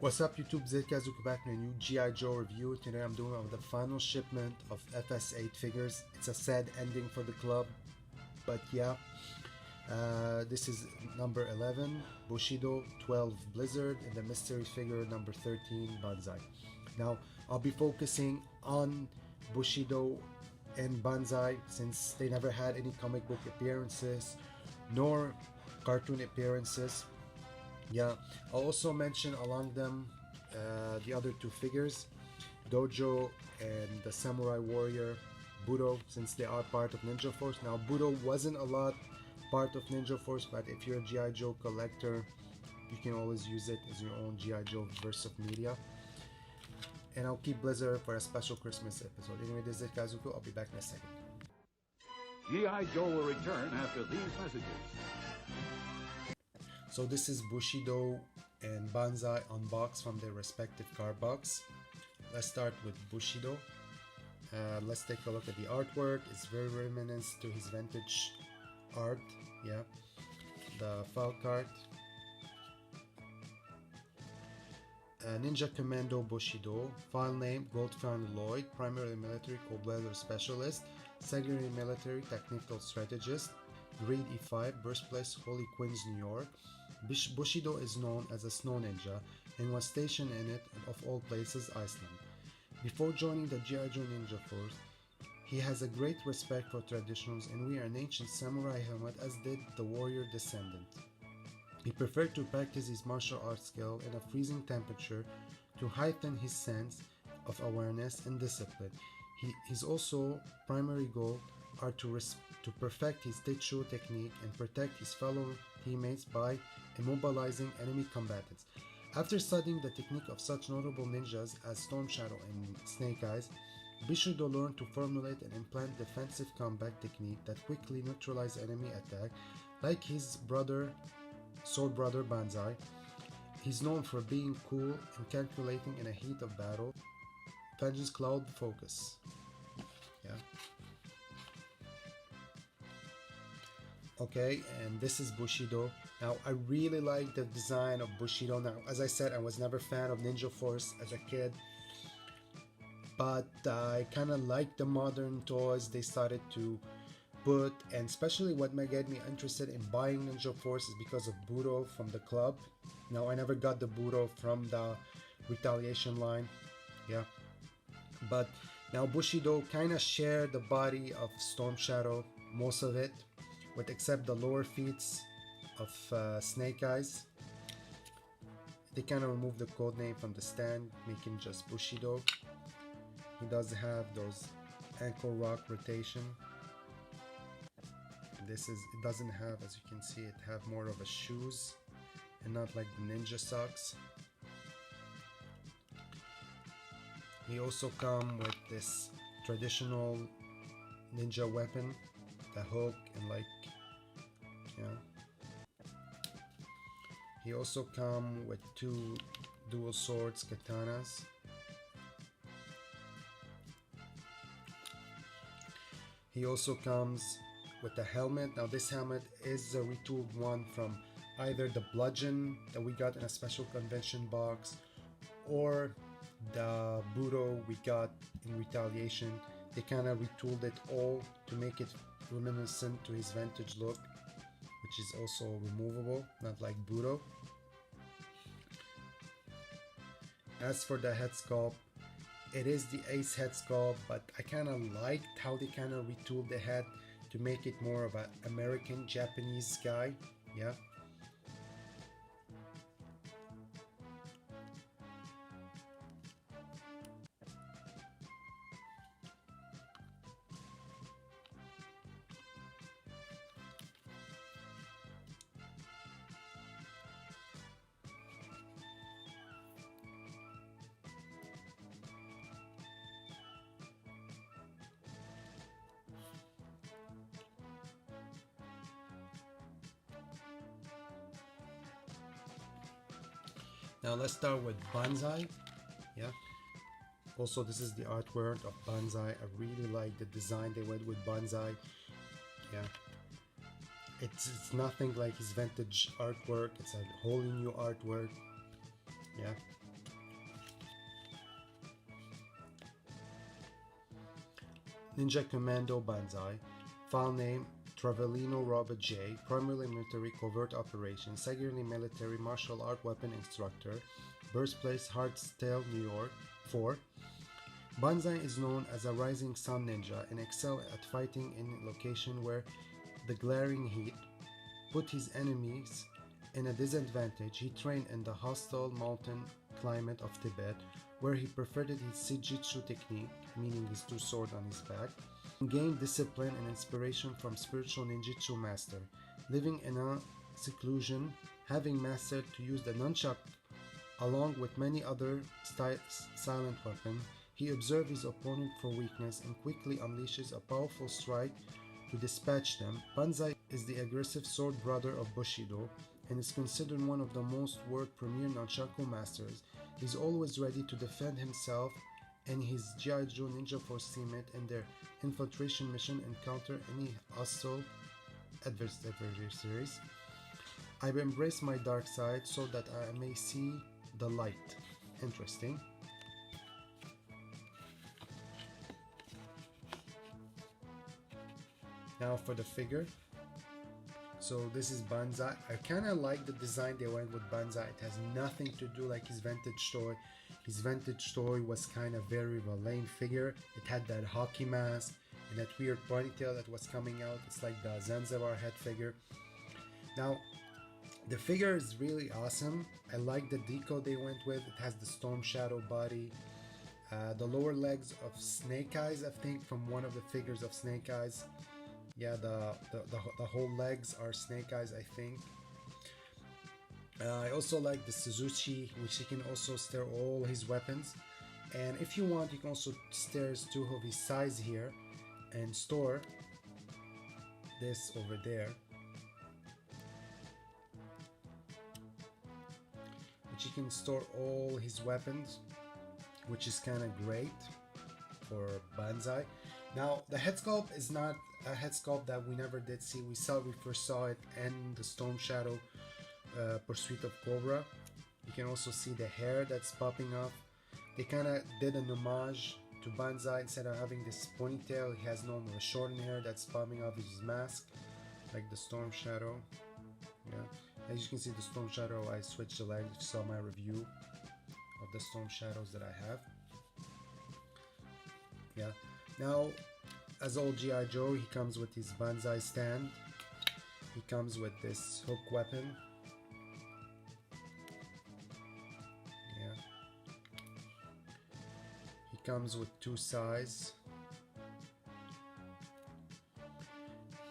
What's up YouTube, Kazuku back in a new G.I. Joe review. Today I'm doing the final shipment of Fss8 figures. It's a sad ending for the club, but yeah. This is number 11, Bushido, 12, Blizzard, and the mystery figure number 13, Banzai. Now, I'll be focusing on Bushido and Banzai since they never had any comic book appearances nor cartoon appearances. Yeah, I'll also mention along them the other two figures, Dojo and the Samurai Warrior Budo, since they are part of Ninja Force. Now, Budo wasn't a lot part of Ninja Force, but if you're a G.I. Joe collector, you can always use it as your own G.I. Joe verse of media. And I'll keep Blizzard for a special Christmas episode. Anyway, this is Kazuku. I'll be back in a second. G.I. Joe will return after these messages. So this is Bushido and Banzai unboxed from their respective card box. Let's start with Bushido. Let's take a look at the artwork. It's very reminiscent to his vintage art. Yeah, the file card. Ninja Commando Bushido. File name Goldfine Lloyd. Primarily military, cold weather specialist. Secondary military, technical strategist. Grade E5, birthplace Holy Queens, New York. Bushido is known as a snow ninja and was stationed in it, of all places, Iceland. Before joining the G.I. Joe Ninja Force, he has a great respect for traditionals and wear an ancient samurai helmet, as did the warrior descendant. He preferred to practice his martial arts skill in a freezing temperature to heighten his sense of awareness and discipline. His also primary goal are to perfect his Tetsuo technique and protect his fellow teammates by immobilizing enemy combatants. After studying the technique of such notable ninjas as Storm Shadow and Snake Eyes, Bushido learned to formulate and implement defensive combat technique that quickly neutralize enemy attack. Like his sword brother Banzai, he's known for being cool and calculating in a heat of battle. Vengeance Cloud Focus. Yeah. Okay, and this is Bushido. Now, I really like the design of Bushido. Now, as I said, I was never a fan of Ninja Force as a kid, but I kind of like the modern toys they started to put, and especially what might get me interested in buying Ninja Force is because of Budo from the club. Now, I never got the Budo from the Retaliation line, yeah, but now Bushido kind of shared the body of Storm Shadow, most of it, with except the lower feet of Snake Eyes. They kind of removed the code name from the stand, making just Bushido. He does have those ankle rock rotation. It doesn't have, as you can see, it have more of a shoes and not like the ninja socks. He also come with this traditional ninja weapon, the hook, and like, yeah. He also come with two dual swords, katanas. He also comes with the helmet. Now this helmet is a retooled one from either the bludgeon that we got in a special convention box or the Budo we got in Retaliation. They kind of retooled it all to make it reminiscent to his vintage look, which is also removable, not like Budo. As for the head sculpt, it is the Ace head sculpt, but I kind of liked how they kind of retooled the head to make it more of an American Japanese guy. Yeah. Now let's start with Banzai. Yeah. Also, this is the artwork of Banzai. I really like the design they went with Banzai. Yeah. It's nothing like his vintage artwork. It's a wholly new artwork. Yeah. Ninja Commando Banzai. File name Travellino Robert J. Primarily military covert operations. Secondly military martial art weapon instructor. Birthplace Hartsdale, New York. 4. Banzai is known as a rising sun ninja and excel at fighting in a location where the glaring heat put his enemies in a disadvantage. He trained in the hostile mountain climate of Tibet, where he perfected his Sijitsu technique, meaning his two swords on his back, and gained discipline and inspiration from spiritual ninjutsu master. Living in a seclusion, having mastered to use the nunchuck along with many other silent weapons, he observed his opponent for weakness and quickly unleashes a powerful strike to dispatch them. Banzai is the aggressive sword brother of Bushido and is considered one of the most world premier nunchaku masters. He's always ready to defend himself and his G.I. Joe Ninja Force teammate in their infiltration mission and counter any hostile adversaries. I embrace my dark side so that I may see the light. Interesting. Now for the figure. So this is Banzai. I kind of like the design they went with Banzai. It has nothing to do like his vintage toy. His vintage toy was kind of very lame figure. It had that hockey mask and that weird ponytail that was coming out. It's like the Zanzibar head figure. Now the figure is really awesome. I like the deco they went with. It has the Storm Shadow body. The lower legs of Snake Eyes, I think, from one of the figures of Snake Eyes. Yeah, the whole legs are Snake Eyes, I think. I also like the Suzuki, which he can also steer all his weapons. And if you want, you can also steer two of his sides here and store this over there. Which he can store all his weapons, which is kind of great for Banzai. Now, the head sculpt is not a head sculpt that we never did see. We first saw it in the Storm Shadow Pursuit of Cobra. You can also see the hair that's popping off. They kind of did an homage to Banzai. Instead of having this ponytail, he has no more shortened hair that's popping off his mask, like the Storm Shadow. Yeah, as you can see, the Storm Shadow, I switched the legs. If you saw my review of the Storm Shadows that I have. Yeah. Now, as old G.I. Joe, he comes with his Banzai stand. He comes with this hook weapon. Yeah. He comes with two sides.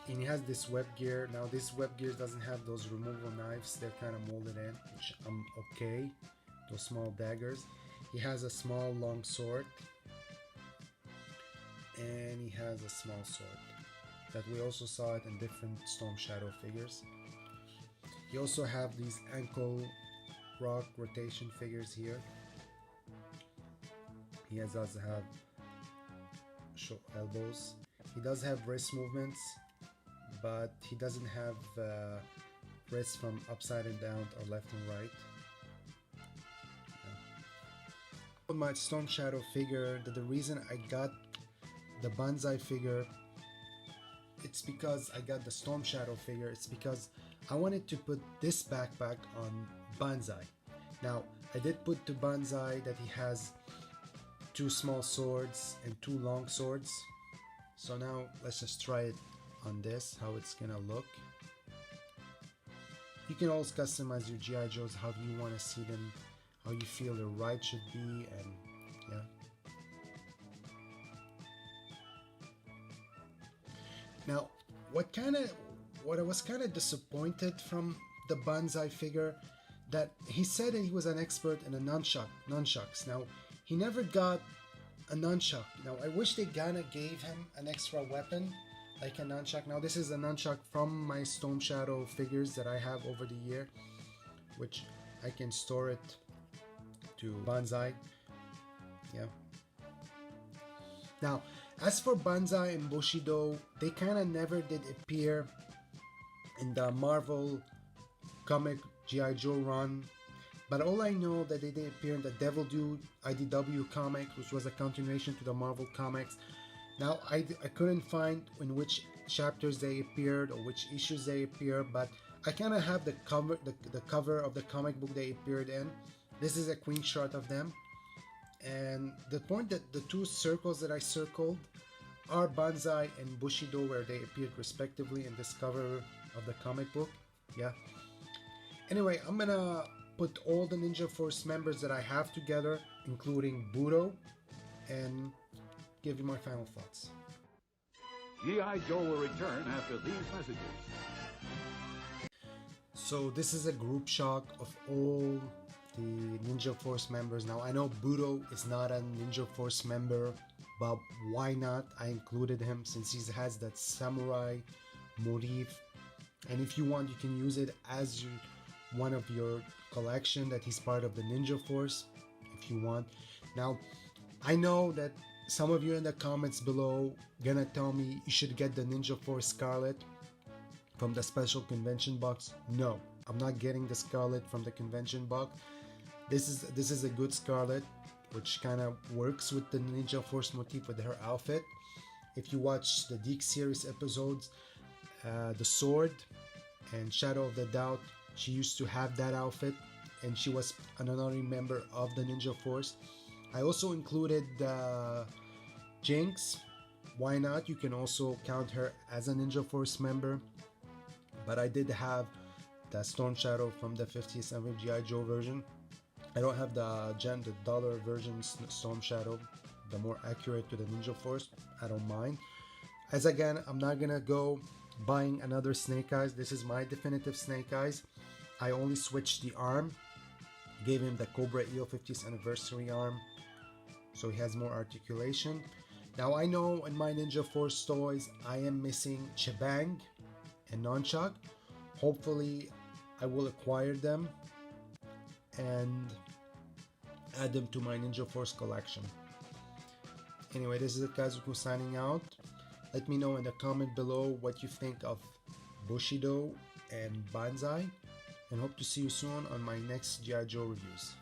And he has this web gear. Now this web gear doesn't have those removal knives. They're kind of molded in, which I'm okay. Those small daggers. He has a small long sword. And he has a small sword that we also saw it in different Storm Shadow figures. You also have these ankle rock rotation figures here. He does have short elbows. He does have wrist movements, but he doesn't have wrists from upside and down or left and right. Yeah. My Storm Shadow figure, the reason I got the Banzai figure, it's because I got the Storm Shadow figure. It's because I wanted to put this backpack on Banzai. Now, I did put to Banzai that he has two small swords and two long swords. So now let's just try it on this, how it's gonna look. You can always customize your G.I. Joes how you want to see them, how you feel the ride should be, and yeah. Now, what I was kind of disappointed from the Banzai figure, that he said that he was an expert in a nunchucks. Now, he never got a nunchuck. Now, I wish they kinda gave him an extra weapon, like a nunchuck. Now, this is a nunchuck from my Storm Shadow figures that I have over the year, which I can store it to Banzai. Yeah. Now, as for Banzai and Bushido, they kind of never did appear in the Marvel comic G.I. Joe run, but all I know that they did appear in the Devil Dude IDW comic, which was a continuation to the Marvel comics, Now I couldn't find in which chapters they appeared or which issues they appear, but I kind of have the cover of the comic book they appeared in. This is a screenshot of them, and the point that the two circles that I circled are Banzai and Bushido, where they appeared respectively in this cover of the comic book. Yeah. Anyway, I'm gonna put all the Ninja Force members that I have together, including Budo, and give you my final thoughts. G.I. Joe will return after these messages. So this is a group shot of all the Ninja Force members. Now I know Budo is not a Ninja Force member, but why not? I included him since he has that samurai motif, and if you want, you can use it as one of your collection that he's part of the Ninja Force if you want. Now I know that some of you in the comments below gonna tell me you should get the Ninja Force Scarlet from the special convention box. No, I'm not getting the Scarlet from the convention box. This is a good Scarlet, which kind of works with the Ninja Force motif with her outfit. If you watch the Deke series episodes, the Sword and Shadow of the Doubt, she used to have that outfit, and she was an honorary member of the Ninja Force. I also included Jinx. Why not? You can also count her as a Ninja Force member. But I did have the Storm Shadow from the 50th anniversary G.I. Joe version. I don't have the dollar version Storm Shadow, the more accurate to the Ninja Force. I don't mind. As again, I'm not gonna go buying another Snake Eyes. This is my definitive Snake Eyes. I only switched the arm, gave him the Cobra Eel 50th anniversary arm, so he has more articulation. Now I know in my Ninja Force toys I am missing Chebang and Nunchuck. Hopefully I will acquire them and add them to my Ninja Force collection. Anyway, this is Kazuko signing out. Let me know in the comment below what you think of Bushido and Banzai, and hope to see you soon on my next G.I. Joe reviews.